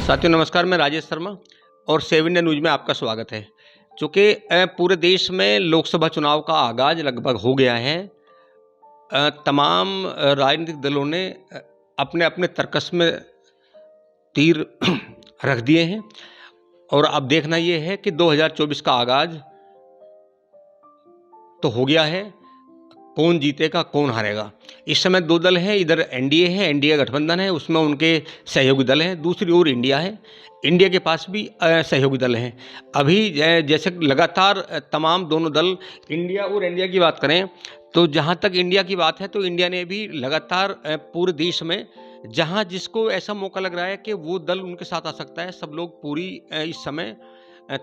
साथियों नमस्कार, मैं राजेश शर्मा और 7 इंडिया न्यूज़ में आपका स्वागत है। चूँकि पूरे देश में लोकसभा चुनाव का आगाज़ लगभग हो गया है। तमाम राजनीतिक दलों ने अपने अपने तर्कस में तीर रख दिए हैं और अब देखना ये है कि 2024 का आगाज़ तो हो गया है, कौन जीतेगा कौन हारेगा। इस समय दो दल हैं, इधर एनडीए है, एनडीए गठबंधन है, उसमें उनके सहयोगी दल हैं, दूसरी ओर इंडिया है, इंडिया के पास भी सहयोगी दल हैं। अभी जैसे लगातार तमाम दोनों दल, इंडिया और एनडीए की बात करें तो जहां तक इंडिया की बात है तो इंडिया ने भी लगातार पूरे देश में जहां जिसको ऐसा मौका लग रहा है कि वो दल उनके साथ आ सकता है, सब लोग पूरी इस समय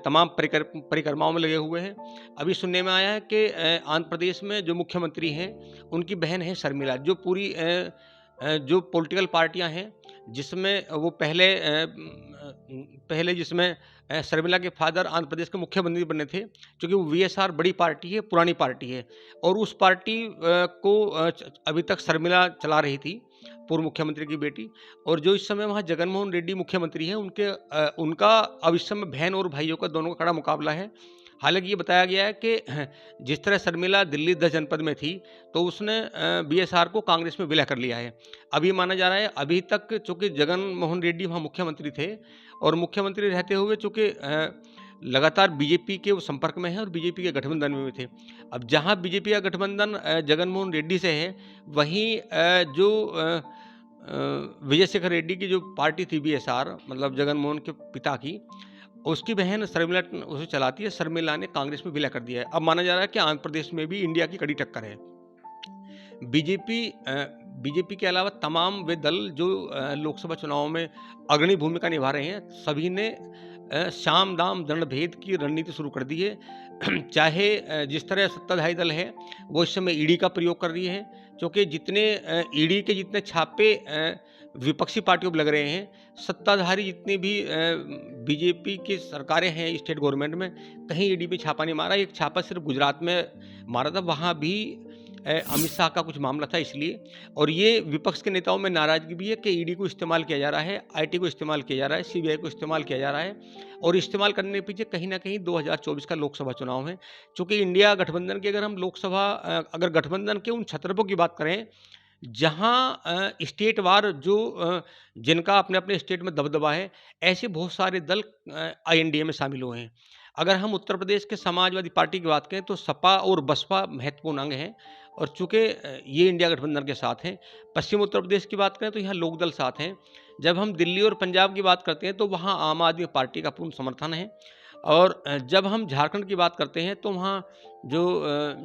तमाम परिक्रमाओं में लगे हुए हैं। अभी सुनने में आया है कि आंध्र प्रदेश में जो मुख्यमंत्री हैं, उनकी बहन है शर्मिला, जो पूरी जो पॉलिटिकल पार्टियां हैं, जिसमें वो पहले जिसमें शर्मिला के फादर आंध्र प्रदेश के मुख्यमंत्री बने थे, क्योंकि वो वीएसआर बड़ी पार्टी है, पुरानी पार्टी है और उस पार्टी को अभी तक शर्मिला चला रही थी, पूर्व मुख्यमंत्री की बेटी। और जो इस समय वहाँ जगन मोहन रेड्डी मुख्यमंत्री हैं, उनका अब इस समय बहन और भाइयों का दोनों का कड़ा मुकाबला है। हालांकि ये बताया गया है कि जिस तरह शर्मिला दिल्ली 10 जनपद में थी, तो उसने बीएसआर को कांग्रेस में विलय कर लिया है। अब ये माना जा रहा है, अभी तक चूंकि जगन मोहन रेड्डी वहाँ मुख्यमंत्री थे और मुख्यमंत्री रहते हुए चूंकि लगातार बीजेपी के वो संपर्क में है और बीजेपी के गठबंधन में भी थे। अब जहाँ बीजेपी का गठबंधन जगन मोहन रेड्डी से है, वहीं जो विजय शेखर रेड्डी की जो पार्टी थी बीएसआर, मतलब जगन मोहन के पिता की, उसकी बहन शर्मिला उसे चलाती है। शर्मिला ने कांग्रेस में विलय कर दिया है। अब माना जा रहा है कि आंध्र प्रदेश में भी इंडिया की कड़ी टक्कर है। बीजेपी के अलावा तमाम वे दल जो लोकसभा चुनाव में अग्रणी भूमिका निभा रहे हैं, सभी ने साम दाम दंड भेद की रणनीति शुरू कर दी है। चाहे जिस तरह सत्ताधारी दल है वो इस समय ईडी का प्रयोग कर रही है, क्योंकि जितने ईडी के जितने छापे विपक्षी पार्टियों पर लग रहे हैं, सत्ताधारी जितनी भी बीजेपी की सरकारें हैं स्टेट गवर्नमेंट में, कहीं ईडी पे छापा नहीं मारा। एक छापा सिर्फ गुजरात में मारा था, वहाँ भी अमित शाह का कुछ मामला था इसलिए। और ये विपक्ष के नेताओं में नाराजगी भी है कि ईडी को इस्तेमाल किया जा रहा है, आईटी को इस्तेमाल किया जा रहा है, सीबीआई को इस्तेमाल किया जा रहा है और इस्तेमाल करने के पीछे कहीं ना कहीं 2024 का लोकसभा चुनाव है। चूँकि इंडिया गठबंधन की, अगर हम अगर गठबंधन के उन छत्रपों की बात करें जहाँ स्टेट वार जो जिनका अपने अपने स्टेट में दबदबा है, ऐसे बहुत सारे दल आईएनडीए में शामिल हुए हैं। अगर हम उत्तर प्रदेश के समाजवादी पार्टी की बात करें तो सपा और बसपा महत्वपूर्ण अंग हैं और चूँकि ये इंडिया गठबंधन के साथ हैं। पश्चिम उत्तर प्रदेश की बात करें तो यहाँ लोकदल साथ हैं। जब हम दिल्ली और पंजाब की बात करते हैं तो वहाँ आम आदमी पार्टी का पूर्ण समर्थन है। और जब हम झारखंड की बात करते हैं तो वहाँ जो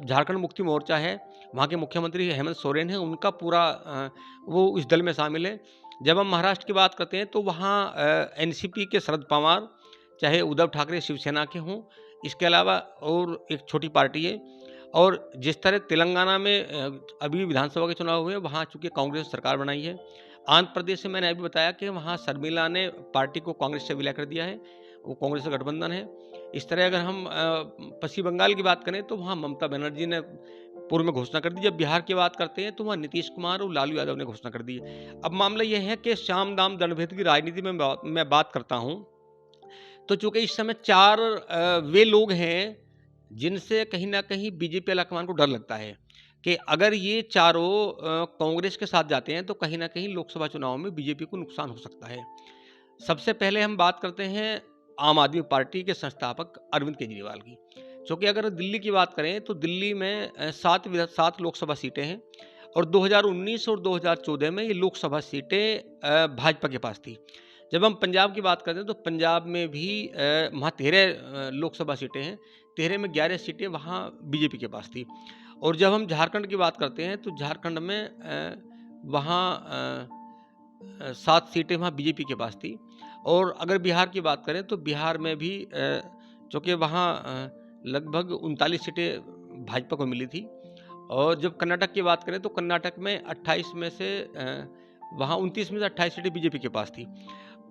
झारखंड मुक्ति मोर्चा है, वहाँ के मुख्यमंत्री हेमंत सोरेन हैं, उनका पूरा वो इस दल में शामिल है। जब हम महाराष्ट्र की बात करते हैं तो वहाँ एनसीपी के शरद पवार, चाहे उद्धव ठाकरे शिवसेना के हों, इसके अलावा और एक छोटी पार्टी है। और जिस तरह तेलंगाना में अभी विधानसभा के चुनाव हुए, वहाँ चूँकि कांग्रेस सरकार बनाई है। आंध्र प्रदेश से मैंने अभी बताया कि वहाँ शर्मिला ने पार्टी को कांग्रेस से विलय कर दिया है, वो कांग्रेस का गठबंधन है। इस तरह अगर हम पश्चिम बंगाल की बात करें तो वहाँ ममता बनर्जी ने पूर्व में घोषणा कर दी। जब बिहार की बात करते हैं तो वहाँ नीतीश कुमार और लालू यादव ने घोषणा कर दी है। अब मामला यह है कि साम दाम दंड भेद की राजनीति में मैं बात करता हूँ, तो चूंकि इस समय 4 वे लोग हैं जिनसे कहीं ना कहीं बीजेपी आलाकमान को डर लगता है कि अगर ये चारों कांग्रेस के साथ जाते हैं तो कहीं ना कहीं लोकसभा चुनाव में बीजेपी को नुकसान हो सकता है। सबसे पहले हम बात करते हैं आम आदमी पार्टी के संस्थापक अरविंद केजरीवाल की। क्योंकि अगर दिल्ली की बात करें तो दिल्ली में 7 लोकसभा सीटें हैं और 2019 और 2014 में ये लोकसभा सीटें भाजपा के पास थी। जब हम पंजाब की बात करते हैं तो पंजाब में भी वहाँ 13 लोकसभा सीटें हैं, 13 में 11 सीटें वहाँ बीजेपी के पास थी। और जब हम झारखंड की बात करते हैं तो झारखंड में वहाँ 7 सीटें वहाँ बीजेपी के पास थी। और अगर बिहार की बात करें तो बिहार में भी चूँकि वहाँ लगभग 39 सीटें भाजपा को मिली थी। और जब कर्नाटक की बात करें तो कर्नाटक में 28 में से वहाँ 29 में से 28 सीटें बीजेपी के पास थी।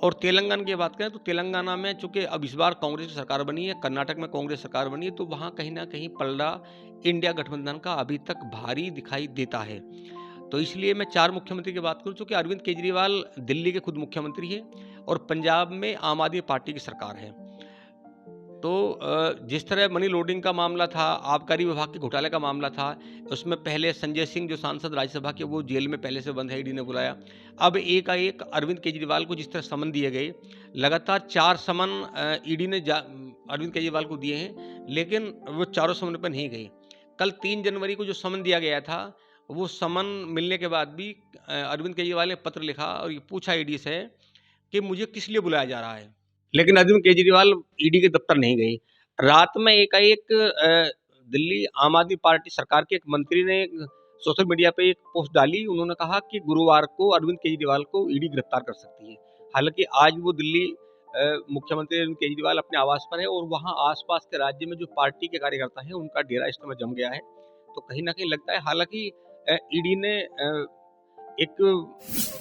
और तेलंगाना की बात करें तो तेलंगाना में चूँकि अब इस बार कांग्रेस की सरकार बनी है, कर्नाटक में कांग्रेस सरकार बनी है, तो वहाँ कहीं ना कहीं पलड़ा इंडिया गठबंधन का अभी तक भारी दिखाई देता है। तो इसलिए मैं 4 मुख्यमंत्री की बात करूँ, चूँकि अरविंद केजरीवाल दिल्ली के खुद मुख्यमंत्री हैं और पंजाब में आम आदमी पार्टी की सरकार है। तो जिस तरह मनी लॉन्ड्रिंग का मामला था, आबकारी विभाग के घोटाले का मामला था, उसमें पहले संजय सिंह जो सांसद राज्यसभा के, वो जेल में पहले से बंद है, ईडी ने बुलाया। अब एकाएक अरविंद केजरीवाल को जिस तरह समन दिए गए, लगातार 4 समन ईडी ने अरविंद केजरीवाल को दिए हैं, लेकिन वो चारों समन पर नहीं गए। कल 3 जनवरी को जो समन दिया गया था, वो समन मिलने के बाद भी अरविंद केजरीवाल ने पत्र लिखा और ये पूछा ईडी से कि मुझे किस लिए बुलाया जा रहा है। लेकिन अरविंद केजरीवाल ईडी के दफ्तर नहीं गए। रात में एकाएक दिल्ली आम आदमी पार्टी सरकार के एक मंत्री ने सोशल मीडिया पे एक पोस्ट डाली। उन्होंने कहा कि गुरुवार को अरविंद केजरीवाल को ईडी गिरफ्तार कर सकती है। हालांकि आज वो दिल्ली मुख्यमंत्री अरविंद केजरीवाल अपने आवास पर है और वहाँ आसपास के राज्य में जो पार्टी के कार्यकर्ता हैं, उनका डेरा इस समय जम गया है। तो कहीं ना कहीं लगता है, हालांकि ईडी ने एक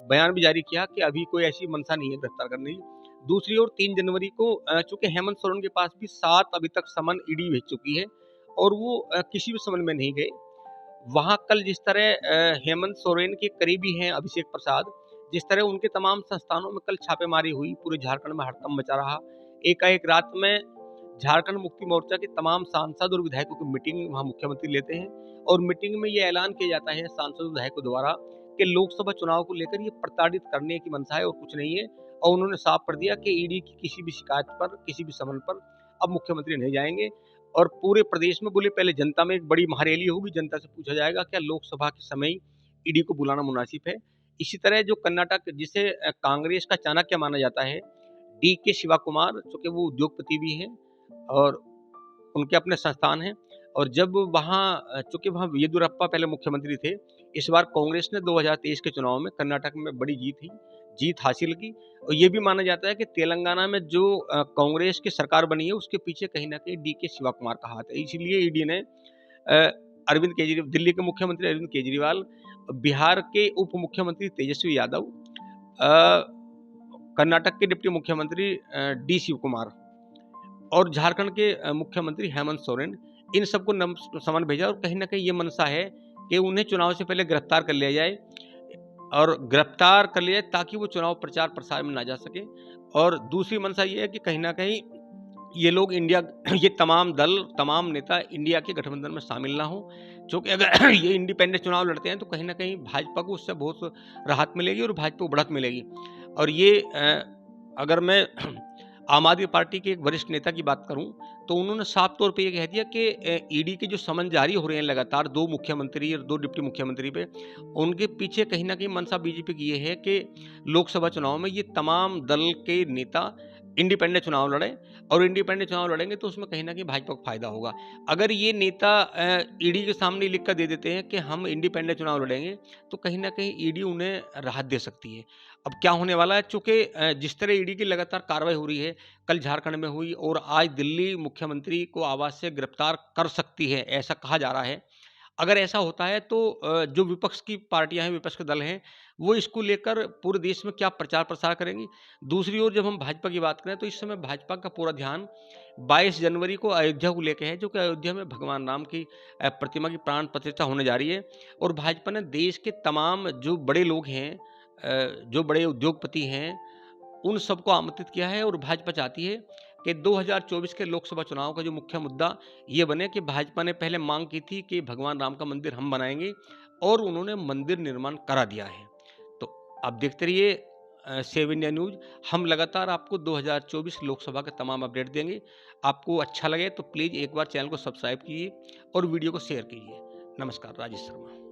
बयान भी जारी किया कि अभी कोई ऐसी मंशा नहीं है गिरफ्तार करने की। दूसरी ओर 3 जनवरी को चूंकि हेमंत सोरेन के पास भी 7 अभी तक समन ईडी भेज चुकी है और वो किसी भी समन में नहीं गए। वहां कल जिस तरह हेमंत सोरेन के करीबी हैं अभिषेक प्रसाद, जिस तरह उनके तमाम संस्थानों में कल छापेमारी हुई, पूरे झारखंड में हड़कंप मचा रहा। एकाएक रात में झारखंड मुक्ति मोर्चा के तमाम सांसद और विधायकों की मीटिंग वहां मुख्यमंत्री लेते हैं और मीटिंग में ये ऐलान किया जाता है सांसद और विधायकों द्वारा कि लोकसभा चुनाव को लेकर ये प्रताड़ित करने की मंशा है और कुछ नहीं है। और उन्होंने साफ कर दिया कि ईडी की किसी भी शिकायत पर, किसी भी समन पर अब मुख्यमंत्री नहीं जाएंगे। और पूरे प्रदेश में बोले पहले जनता में एक बड़ी महारैली होगी, जनता से पूछा जाएगा क्या लोकसभा के समय ईडी को बुलाना मुनासिब है। इसी तरह जो कर्नाटक, जिसे कांग्रेस का चाणक्य माना जाता है, DK शिवा कुमार, चूंकि वो उद्योगपति भी हैं और उनके अपने संस्थान हैं, और जब वहाँ चूंकि वहाँ येदियुरप्पा पहले मुख्यमंत्री थे, इस बार कांग्रेस ने 2023 के चुनाव में कर्नाटक में बड़ी जीत हासिल की। और ये भी माना जाता है कि तेलंगाना में जो कांग्रेस की सरकार बनी है, उसके पीछे कहीं ना कहीं DK शिवा कुमार का हाथ है। इसलिए ईडी ने अरविंद केजरीवाल, दिल्ली के मुख्यमंत्री अरविंद केजरीवाल, बिहार के उप मुख्यमंत्री तेजस्वी यादव, कर्नाटक के डिप्टी मुख्यमंत्री D शिव कुमार और झारखंड के मुख्यमंत्री हेमंत सोरेन, इन सबको समन भेजा। और कहीं ना कहीं ये मनसा है कि उन्हें चुनाव से पहले गिरफ्तार कर लिया जाए ताकि वो चुनाव प्रचार प्रसार में ना जा सके। और दूसरी मनसा ये है कि कहीं ना कहीं ये लोग ये तमाम दल, तमाम नेता इंडिया के गठबंधन में शामिल ना हो, क्योंकि अगर ये इंडिपेंडेंट चुनाव लड़ते हैं तो कहीं ना कहीं भाजपा को उससे बहुत राहत मिलेगी और भाजपा को बढ़त मिलेगी। और ये अगर मैं आम आदमी पार्टी के एक वरिष्ठ नेता की बात करूं तो उन्होंने साफ तौर पे ये कह दिया कि ईडी के जो समन जारी हो रहे हैं लगातार 2 मुख्यमंत्री और 2 डिप्टी मुख्यमंत्री पे, उनके पीछे कहीं ना कहीं मनसा बीजेपी की ये है कि लोकसभा चुनाव में ये तमाम दल के नेता इंडिपेंडेंट चुनाव लड़ें, और इंडिपेंडेंट चुनाव लड़ेंगे तो उसमें कहीं ना कहीं भाजपा को फायदा होगा। अगर ये नेता ईडी के सामने लिख कर दे देते हैं कि हम इंडिपेंडेंट चुनाव लड़ेंगे, तो कहीं ना कहीं ईडी उन्हें राहत दे सकती है। अब क्या होने वाला है, चूंकि जिस तरह ईडी की लगातार कार्रवाई हो रही है, कल झारखंड में हुई और आज दिल्ली मुख्यमंत्री को आवास से गिरफ्तार कर सकती है, ऐसा कहा जा रहा है। अगर ऐसा होता है तो जो विपक्ष की पार्टियां हैं, विपक्ष के दल हैं, वो इसको लेकर पूरे देश में क्या प्रचार प्रसार करेंगी। दूसरी ओर जब हम भाजपा की बात करें तो इस समय भाजपा का पूरा ध्यान 22 जनवरी को अयोध्या को लेकर है, जो कि अयोध्या में भगवान राम की प्रतिमा की प्राण प्रतिष्ठा होने जा रही है। और भाजपा ने देश के तमाम जो बड़े लोग हैं, जो बड़े उद्योगपति हैं, उन सबको आमंत्रित किया है। और भाजपा चाहती है कि 2024 के लोकसभा चुनाव का जो मुख्य मुद्दा ये बने कि भाजपा ने पहले मांग की थी कि भगवान राम का मंदिर हम बनाएंगे, और उन्होंने मंदिर निर्माण करा दिया है। तो आप देखते रहिए 7 इंडिया न्यूज़। हम लगातार आपको 2024 लोकसभा के तमाम अपडेट देंगे। आपको अच्छा लगे तो प्लीज़ एक बार चैनल को सब्सक्राइब कीजिए और वीडियो को शेयर कीजिए। नमस्कार, राजेश शर्मा।